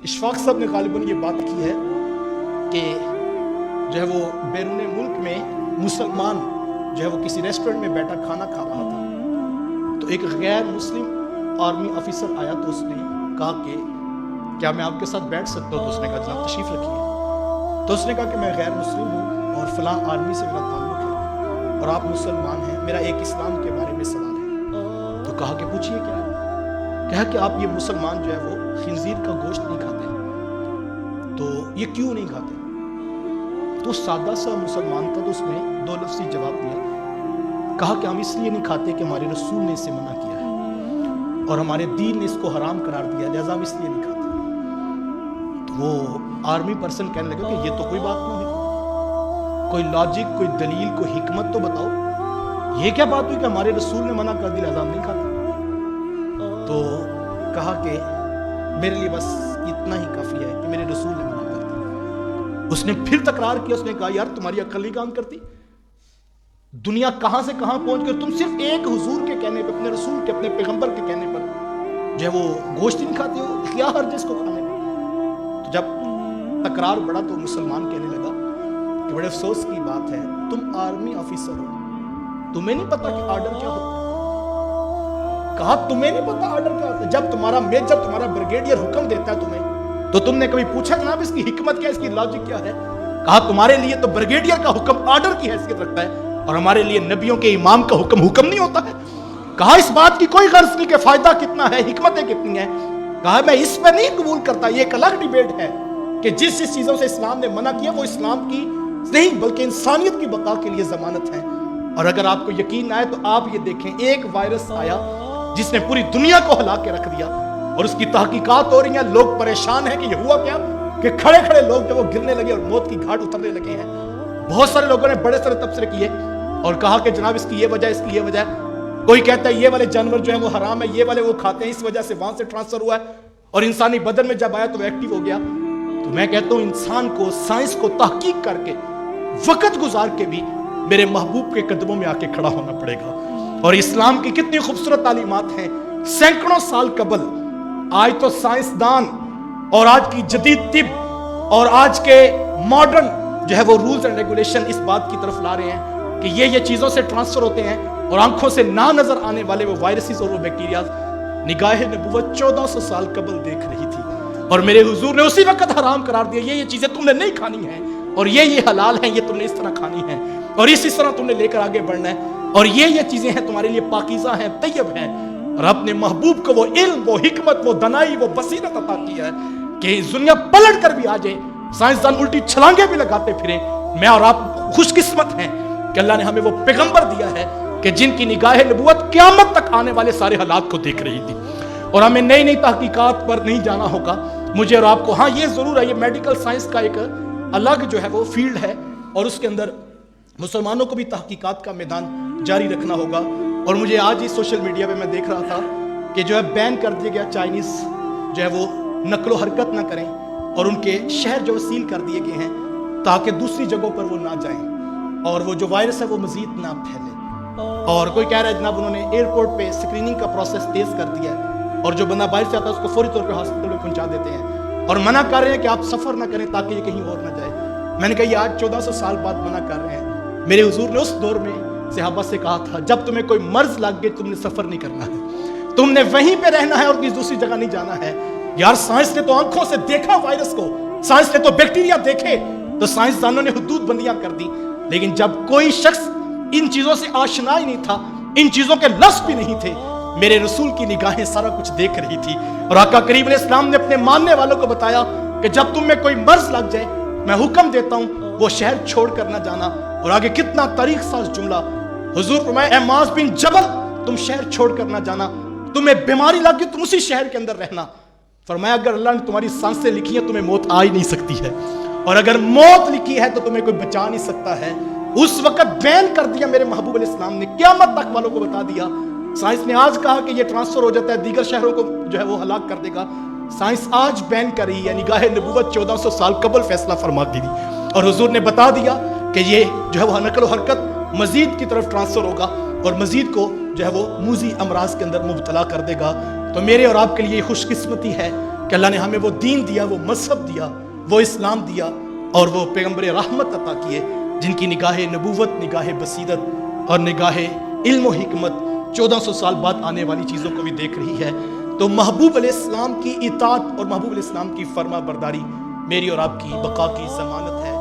اشفاق صاحب نے غالباً یہ بات کی ہے کہ جو ہے وہ بیرون ملک میں مسلمان جو ہے وہ کسی ریسٹورنٹ میں بیٹھا کھانا کھا رہا تھا، تو ایک غیر مسلم آرمی آفیسر آیا تو اس نے کہا کہ کیا میں آپ کے ساتھ بیٹھ سکتا ہوں؟ تو اس نے کہا جناب تشریف رکھیے۔ تو اس نے کہا کہ میں غیر مسلم ہوں اور فلاں آرمی سے میرا تعلق ہے اور آپ مسلمان ہیں، میرا ایک اسلام کے بارے میں سوال ہے۔ تو کہا کہ پوچھئے کیا ہے؟ کہا کہ آپ یہ مسلمان جو ہے وہ خنزیر کا گوشت نہیں کھاتے، تو یہ کیوں نہیں کھاتے؟ تو سادہ سا مسلمان تھا، تو اس نے دو لفظی جواب دیا، کہا کہ ہم اس لیے نہیں کھاتے کہ ہمارے رسول نے اسے منع کیا ہے اور ہمارے دین نے اس کو حرام قرار دیا، لہذا ہم اس لیے نہیں کھاتے۔ تو وہ آرمی پرسن کہنے لگا کہ یہ تو کوئی بات نہیں ہوئی، کوئی لاجک، کوئی دلیل، کوئی حکمت تو بتاؤ، یہ کیا بات ہوئی کہ ہمارے رسول نے منع کر دیا لہذا ہم نہیں کھاتے؟ تو کہا کہ میرے لیے بس اتنا ہی کافی ہے کہ میرے رسول نے منع کر دیا۔ اس نے پھر تکرار کیا، اس نے کہا یار تمہاری عقل نہیں کام کرتی، دنیا کہاں سے کہاں پہنچ گئی، تم صرف ایک حضور کے کہنے پر، اپنے رسول کے، اپنے پیغمبر کے کہنے پر جو ہے وہ گوشت نہیں کھاتے ہو، کیا حرج ہے اس کو کھانے میں؟ تو جب تکرار بڑھا تو مسلمان کہنے لگا کہ بڑے افسوس کی بات ہے، تم آرمی آفیسر ہو، تمہیں نہیں پتا کہ آرڈر کیا ہوتا ہے؟ کہا تمہیں نہیں پتا آرڈر کیا ہوتا ہے؟ جب تمہارا میجر، تمہارا بریگیڈیئر حکم دیتا ہے تمہیں، تو تم نے کبھی پوچھا جناب اس کی حکمت کیا ہے، اس کی لاجک کیا ہے؟ کہا تمہارے لیے تو بریگیڈیئر کا حکم آرڈر کی حیثیت رکھتا ہے اور ہمارے لیے نبیوں کے امام کا حکم نہیں ہوتا ہے۔ کہا اس بات کی کوئی غرض نہیں کہ فائدہ کتنا ہے، حکمتیں کتنی ہیں۔ کہا میں اس پہ نہیں قبول کرتا، یہ ایک الگ ڈیبیٹ ہے کہ جس چیزوں سے اسلام نے منع کیا وہ اسلام کی نہیں بلکہ انسانیت کی بقا کے لیے ضمانت ہے۔ اور اگر آپ کو یقین آئے تو آپ یہ دیکھیں، ایک وائرس آیا جس نے پوری دنیا کو ہلا کے رکھ دیا اور اس کی تحقیقات ہو رہی ہیں، لوگ پریشان ہیں کہ یہ ہوا کیا، کہ کھڑے کھڑے لوگ جب وہ گرنے لگے اور موت کی گھاٹ اترنے لگے ہیں۔ بہت سارے لوگوں نے بڑے سارے تبصرے کیے اور کہا کہ جناب اس کی یہ وجہ، اس کی یہ وجہ ہے۔ کوئی کہتا ہے یہ والے جانور جو ہیں وہ حرام ہے، یہ والے وہ کھاتے ہیں، اس وجہ سے وہاں سے ٹرانسفر ہوا ہے اور انسانی بدن میں جب آیا تو وہ ایکٹیو ہو گیا۔ تو میں کہتا ہوں انسان کو سائنس کو تحقیق کر کے وقت گزار کے بھی میرے محبوب کے قدموں میں آ کے کھڑا ہونا پڑے گا۔ اور اسلام کی کتنی خوبصورت تعلیمات ہیں، سینکڑوں سال قبل آج تو سائنسدان اور آج کی جدید طب اور آج کے ماڈرن جو ہے وہ رولز اینڈ ریگولیشن اس بات کی طرف لا رہے ہیں کہ یہ چیزوں سے ٹرانسفر ہوتے ہیں اور آنکھوں سے نہ نظر آنے والے وہ وائرسز اور وہ بیکٹیریاز نگاہ نبوت 1400 سال قبل دیکھ رہی تھی اور میرے حضور نے اسی وقت حرام قرار دیا، یہ چیزیں تم نے نہیں کھانی ہیں اور یہ حلال ہیں، یہ تم نے اس طرح کھانی ہیں اور اسی طرح تم نے لے کر آگے بڑھنا ہے اور یہ چیزیں ہیں تمہارے لیے پاکیزہ ہیں، طیب ہیں۔ اور اپنے محبوب کو وہ علم، وہ حکمت، وہ دنائی، وہ بصیرت عطا کیا ہے کہ دنیا پلٹ کر بھی آ جائے، سائنسدان الٹی چھلانگیں بھی لگاتے پھریں، میں اور آپ خوش قسمت ہیں کہ اللہ نے ہمیں وہ پیغمبر دیا ہے کہ جن کی نگاہ نبوت قیامت تک آنے والے سارے حالات کو دیکھ رہی تھی۔ اور ہمیں نئی نئی تحقیقات پر نہیں جانا ہوگا مجھے اور آپ کو، ہاں یہ ضرور ہے یہ میڈیکل سائنس کا ایک الگ جو ہے وہ فیلڈ ہے اور اس کے اندر مسلمانوں کو بھی تحقیقات کا میدان جاری رکھنا ہوگا۔ اور مجھے آج ہی سوشل میڈیا پہ میں دیکھ رہا تھا کہ جو ہے بین کر دیا گیا، چائنیز جو ہے وہ نقل و حرکت نہ کریں اور ان کے شہر جو سیل کر دیے گئے ہیں تاکہ دوسری جگہوں پر وہ نہ جائیں اور وہ جو وائرس ہے وہ مزید نہ پھیلے۔ اور کوئی کہہ رہا ہے جناب انہوں نے ایئرپورٹ پہ اسکریننگ کا پروسیس تیز کر دیا ہے اور جو بندہ باہر سے آتا ہے اس کو فوری طور پہ ہاسپٹل میں پہنچا دیتے ہیں اور منع کر رہے ہیں کہ آپ سفر نہ کریں تاکہ یہ کہیں اور نہ جائے۔ میں نے کہا یہ آج 1400 سال بعد منع کر رہے ہیں، میرے حضور نے اس دور میں صحابہ سے کہا تھا جب تمہیں کوئی مرض لگ گئے تم نے سفر نہیں کرنا ہے، تم نے وہیں پہ رہنا ہے اور کسی دوسری جگہ نہیں جانا ہے۔ یار سائنس نے تو آنکھوں سے دیکھا وائرس کو، سائنس نے تو بیکٹیریا دیکھے، تو سائنسدانوں نے حدود بندیاں کر دی، لیکن جب کوئی شخص ان چیزوں سے آشنا ہی نہیں تھا، ان چیزوں کے لفظ بھی نہیں تھے، میرے رسول کی نگاہیں سارا کچھ دیکھ رہی تھی اور آقا کریم علیہ السلام نے اپنے ماننے والوں کو بتایا کہ جب تم میں کوئی مرض لگ جائے میں حکم دیتا ہوں وہ شہر چھوڑ کر نہ جانا۔ اور آگے کتنا تاریخ ساز جملہ، حضور فرمائے اے معاذ بن جبل تم شہر چھوڑ کر نہ جانا، تمہیں بیماری لگ گئی تم اسی شہر کے اندر رہنا۔ فرمایا اگر اللہ نے تمہاری سانسیں لکھی ہیں تمہیں موت آ ہی نہیں سکتی ہے اور اگر موت لکھی ہے تو تمہیں کوئی بچا نہیں سکتا ہے۔ اس وقت بین کر دیا میرے محبوب علیہ السلام نے، قیامت تک والوں کو بتا دیا۔ سائنس نے آج کہا کہ یہ ٹرانسفر ہو جاتا ہے دیگر شہروں کو جو ہے وہ ہلاک کر دے گا، سائنس آج بین کر رہی ہے، نگاہ نبوت 1400 سال قبل فیصلہ فرما دی اور حضور نے بتا دیا کہ یہ جو ہے وہ نقل و حرکت مزید کی طرف ٹرانسفر ہوگا اور مزید کو جو ہے وہ موذی امراض کے اندر مبتلا کر دے گا۔ تو میرے اور آپ کے لیے خوش قسمتی ہے کہ اللہ نے ہمیں وہ دین دیا، وہ مذہب دیا، وہ اسلام دیا، اور وہ پیغمبر رحمت عطا کیے جن کی نگاہ نبوت، نگاہ بصیرت اور نگاہ علم و حکمت 1400 سال بعد آنے والی چیزوں کو بھی دیکھ رہی ہے۔ تو محبوب علیہ السلام کی اطاعت اور محبوب علیہ السلام کی فرما برداری میری اور آپ کی بقا کی ضمانت ہے۔